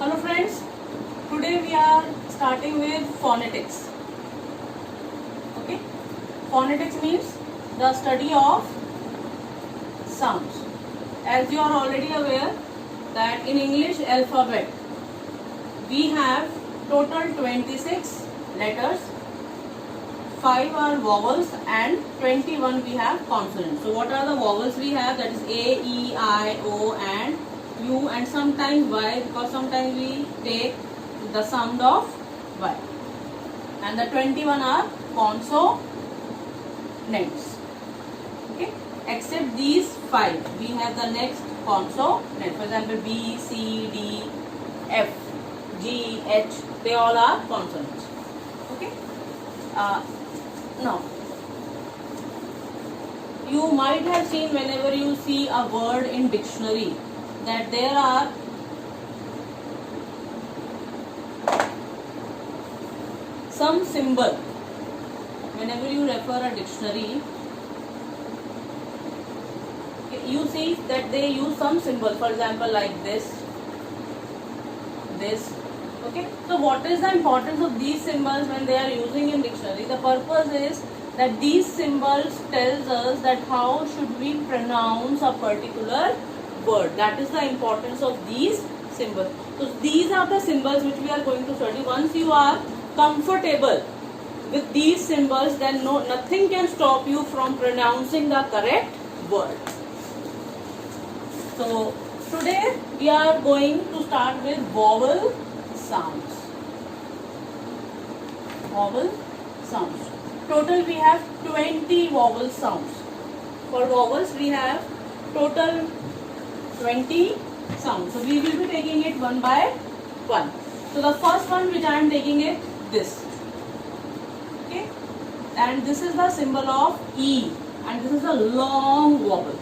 Hello friends, today we are starting with phonetics. Okay, phonetics means the study of sounds. As you are already aware that in English alphabet we have total 26 letters, 5 are vowels and 21 we have consonants. So what are the vowels we have? That is A, E, I, O and U and sometimes Y, because sometimes we take the sound of Y. And the 21 are consonants. Okay, except these 5 we have the next consonant. For example, B, C, D, F, G, H, they all are consonants. Okay. Now, you might have seen whenever you see a word in dictionary that there are some symbol. Whenever you refer a dictionary, you see that they use some symbol. For example, like this. Okay. So what is the importance of these symbols when they are using in dictionary? The purpose is that these symbols tells us that how should we pronounce a particular word. That is the importance of these symbols. So these are the symbols which we are going to study. Once you are comfortable with these symbols, then nothing can stop you from pronouncing the correct word. So today we are going to start with vowel sounds. Vowel sounds. Total we have 20 vowel sounds. For vowels we have total 20 sounds. So we will be taking it one by one. So the first one which I am taking it this. Okay, and this is the symbol of E, and this is a long vowel.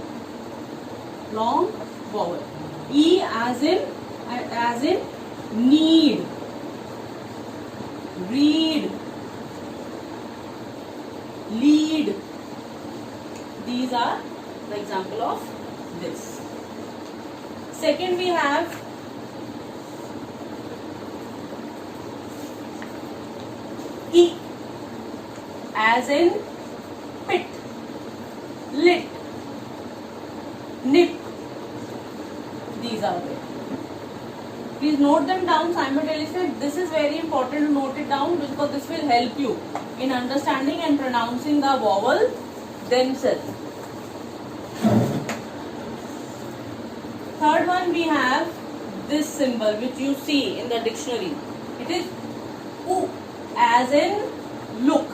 Long vowel. E as in need, read, lead. These are the example of this. Second we have E as in pit, lit, nip. These are there. Please note them down simultaneously. This is very important to note it down because this will help you in understanding and pronouncing the vowel themselves. Third one we have this symbol which you see in the dictionary. It is U as in look,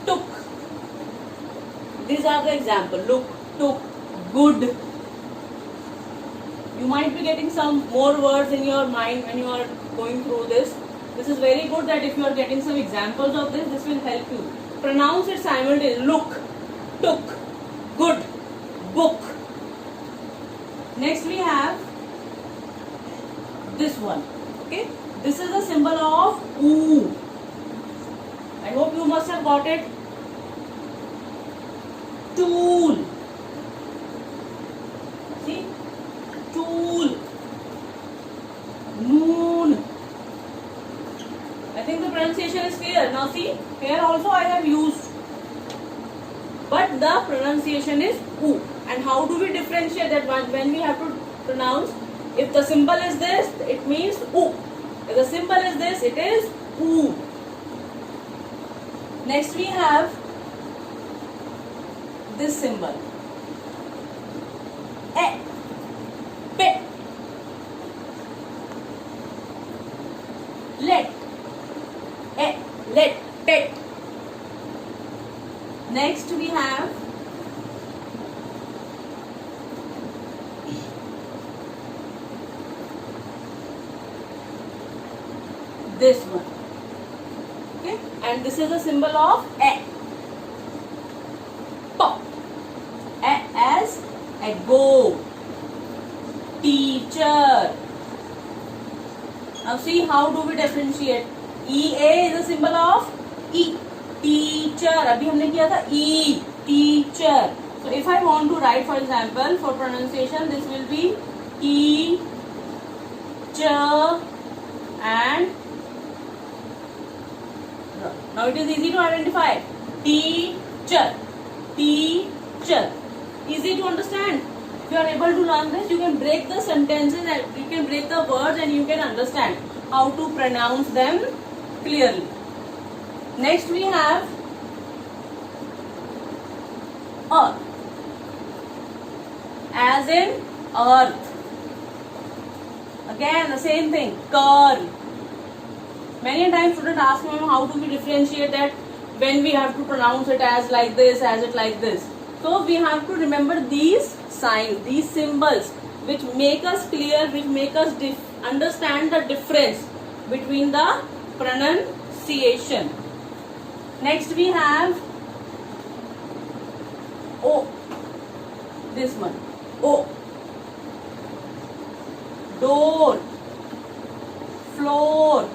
took. These are the example. Look, took, good. You might be getting some more words in your mind when you are going through this. This is very good that if you are getting some examples of this will help you. Pronounce it simultaneously. Look, took, good, book. Next we have this one. Okay, this is a symbol of U. I hope you must have got it. Tool. See, tool. Noon. I think the pronunciation is clear. Now see, here also I have used, but the pronunciation is U. And how do we differentiate that when we have to pronounce? If the symbol is this, it means U. If the symbol is this, it is U. Next we have this symbol. E, pet, let, e, let, pet. Next we have this one. Okay, and this is a symbol of E. P, E as ego, teacher. Now see how do we differentiate? EA is a symbol of E, teacher. अभी हमने किया था E, teacher. So if I want to write, for example, for pronunciation, this will be E, ch, and r. Now it is easy to identify. Teacher, teacher. Easy to understand. If you are able to learn this, you can break the sentences and you can break the words and you can understand how to pronounce them clearly. Next we have earth, as in earth. Again the same thing, curl. Many times students ask me, how do we differentiate that when we have to pronounce it as like this, as it like this. So we have to remember these signs, these symbols, which make us clear, which make us understand the difference between the pronunciation. Next we have O, this one, O, door, floor,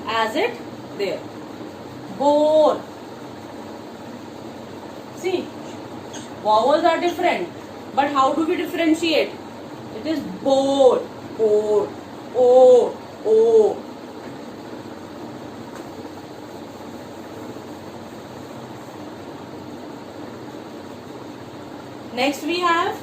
as it there, board. See, vowels are different, but how do we differentiate? It is board, board, o. Next we have,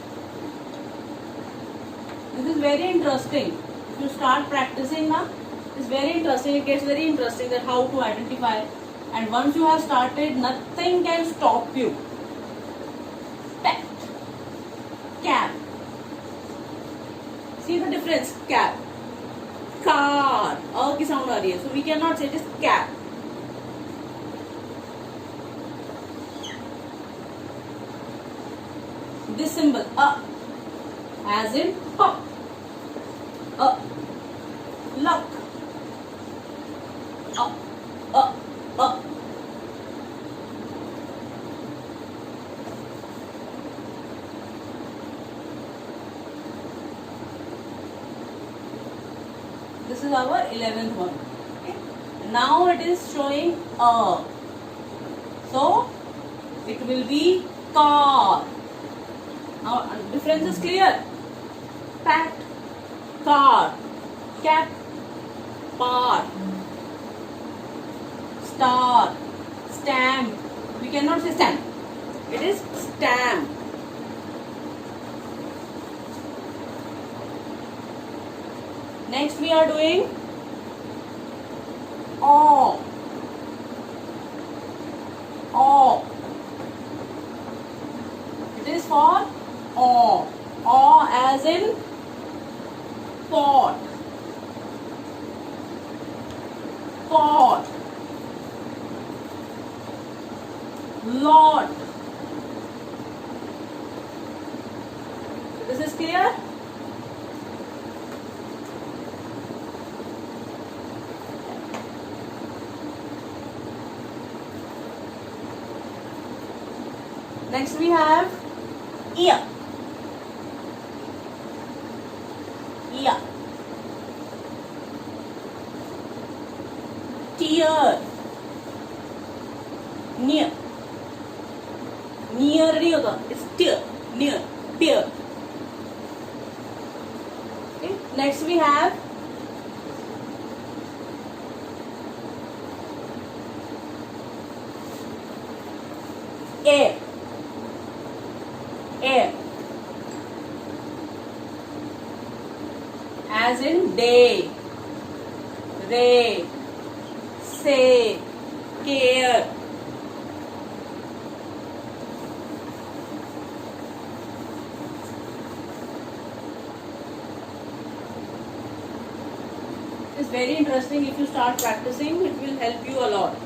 this is very interesting. If you start practicing now, it's very interesting. It gets very interesting that how to identify. And once you have started, nothing can stop you. Pet, cap. See the difference? Cap, car. A की sound आ रही है. So we cannot say it is cap. This symbol, as in pup, luck, This is our 11th one. Okay. Now it is showing a. So it will be car. Now difference is clear. Pat, car, cap, par, star, stamp. We cannot say stamp. It is stamp. Next we are doing aw. Aw. It is for aw. Aw as in pot. Pot. Lot. This is clear? Next we have ear. Ear. Tear. Near. Near नहीं होगा, it's tear. Near. Tear. Okay. Next we have air. Air, as in day, ray, say, care. It's very interesting. If you start practicing, it will help you a lot.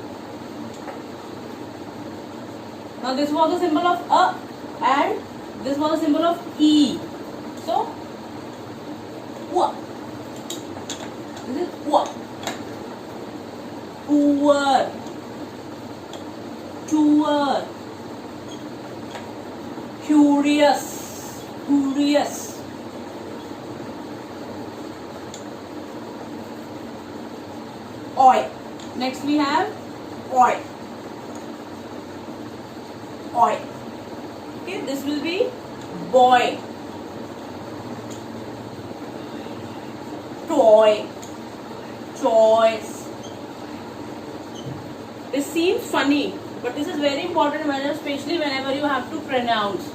Now this was the symbol of a and this was the symbol of E. So, wa. This is wa. Poor. Tour. Curious. Curious. Oi. Next we have oi. Oi. Okay, this will be boy. toy, choice. This seems funny, but this is very important, especially whenever you have to pronounce.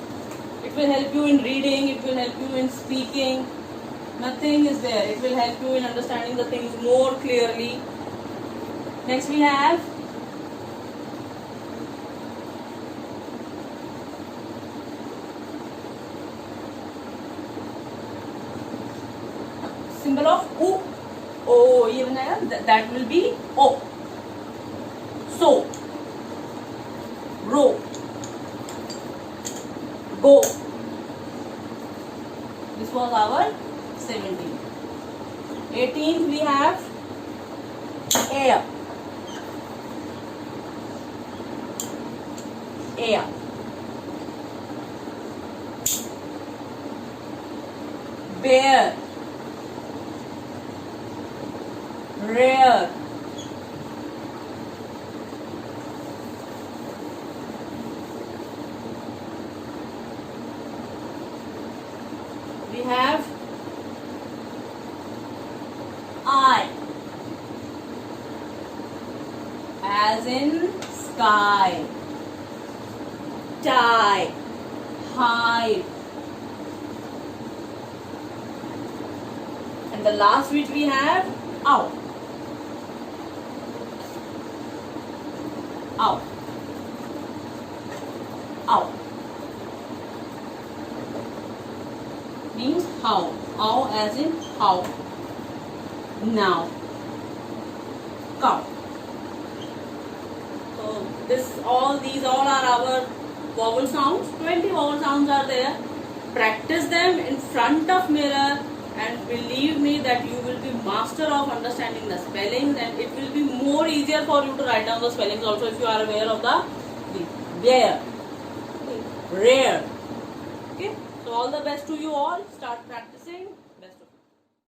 It will help you in reading, it will help you in speaking. Nothing is there. It will help you in understanding the things more clearly. Next we have symbol of U. O, even that will be O. So, row, go. This was our 17th. 18th we have air. Air. Bear. Rare. We have I, as in sky. Tie, hide. And the last which we have, out. Out. Out. Means how. How as in how. Now. Cow. So these all are our vowel sounds. 20 vowel sounds are there. Practice them in front of mirror, and believe me that you will be master of understanding the spellings, and it will be more easier for you to write down the spellings also if you are aware of the where, rare. Okay, so all the best to you all. Start practicing.